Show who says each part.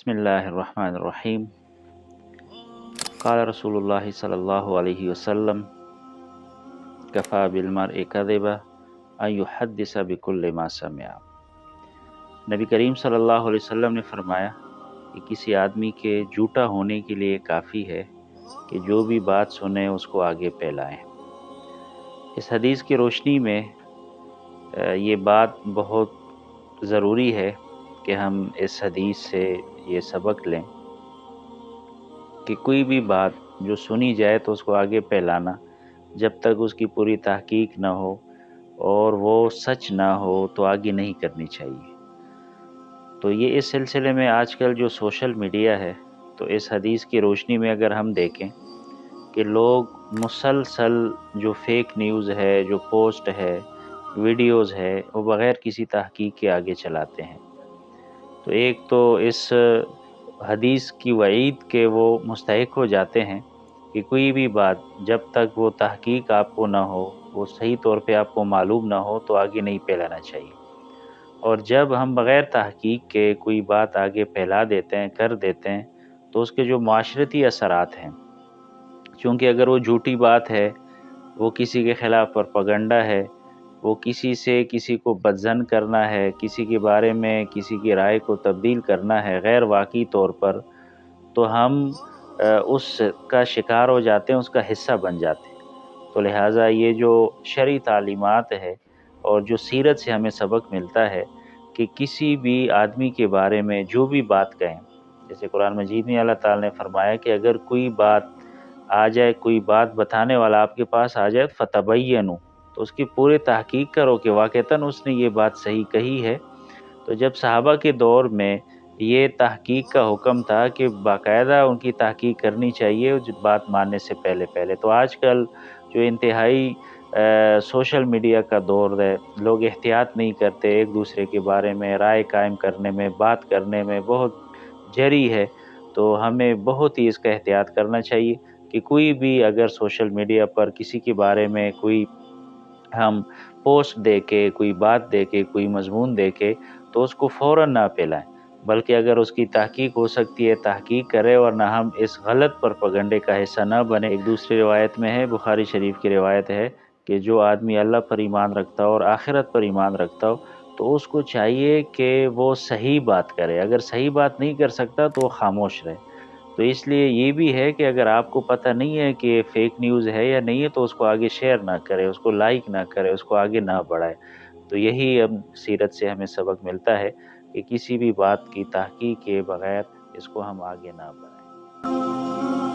Speaker 1: बिस्मिल्लाहिर्रहमानिर्रहीम। क़ाल रसूलुल्लाह सल्लल्लाहु अलैहि वसल्लम कफ़ा बिलमर्इ कज़िबा अन युहद्दिसा बिकुल्लि मा समिअ। नबी करीम सल्लल्लाहु अलैहि वसल्लम ने फरमाया कि किसी आदमी के झूठा होने के लिए काफ़ी है कि जो भी बात सुने उसको आगे फैलाएं। इस हदीस की रोशनी में ये बात बहुत ज़रूरी है कि हम इस हदीस से ये सबक लें कि कोई भी बात जो सुनी जाए तो उसको आगे फैलाना, जब तक उसकी पूरी तहकीक ना हो और वो सच ना हो तो आगे नहीं करनी चाहिए। तो ये इस सिलसिले में आजकल जो सोशल मीडिया है, तो इस हदीस की रोशनी में अगर हम देखें कि लोग मुसलसल जो फेक न्यूज़ है, जो पोस्ट है, वीडियोज़ है, वो बग़ैर किसी तहकीक के आगे चलाते हैं। तो एक तो इस हदीस की वईद के वो मुस्तहिक हो जाते हैं कि कोई भी बात जब तक वो तहकीक आपको ना हो, वो सही तौर पे आपको मालूम ना हो तो आगे नहीं फैलाना चाहिए। और जब हम बग़ैर तहकीक के कोई बात आगे फैला देते हैं, कर देते हैं, तो उसके जो माशरती असरात हैं, चूँकि अगर वो झूठी बात है, वो किसी के ख़िलाफ़ प्रोपेगेंडा है, वो किसी से किसी को बदज़न करना है, किसी के बारे में किसी की राय को तब्दील करना है गैर वाक़ई तौर पर, तो हम उसका शिकार हो जाते हैं, उसका हिस्सा बन जाते हैं। तो लिहाज़ा ये जो शरई तालीमात है और जो सीरत से हमें सबक मिलता है कि किसी भी आदमी के बारे में जो भी बात कहें, जैसे कुरान मजीद में अल्लाह ताला ने फरमाया कि अगर कोई बात आ जाए, कोई बात बताने वाला आपके पास आ जाए फ़तबय्यनु, तो उसकी पूरी तहकीक करो कि वाक़तन उसने ये बात सही कही है। तो जब सहाबा के दौर में ये तहकीक का हुक्म था कि बाकायदा उनकी तहकीक करनी चाहिए उस बात मानने से पहले। तो आजकल जो इंतहाई सोशल मीडिया का दौर है, लोग एहतियात नहीं करते, एक दूसरे के बारे में राय कायम करने में, बात करने में बहुत जरी है। तो हमें बहुत ही इसका एहतियात करना चाहिए कि कोई भी अगर सोशल मीडिया पर किसी के बारे में कोई हम पोस्ट देके, कोई बात देके, कोई मज़मून देके, तो उसको फ़ौरन ना फैलाएँ, बल्कि अगर उसकी तहकीक हो सकती है, तहकीक करें, वरना हम इस गलत प्रोपेगेंडे का हिस्सा ना बने। एक दूसरी रिवायत में है, बुखारी शरीफ की रिवायत है कि जो आदमी अल्लाह पर ईमान रखता हो और आखिरत पर ईमान रखता हो, तो उसको चाहिए कि वो सही बात करे। अगर सही बात नहीं कर सकता तो वो खामोश रहे। तो इसलिए ये भी है कि अगर आपको पता नहीं है कि ये फ़ेक न्यूज़ है या नहीं है, तो उसको आगे शेयर ना करें, उसको लाइक ना करें, उसको आगे ना बढ़ाएँ। तो यही अब सीरत से हमें सबक मिलता है कि किसी भी बात की तहकीक के बगैर इसको हम आगे ना बढ़ाएँ।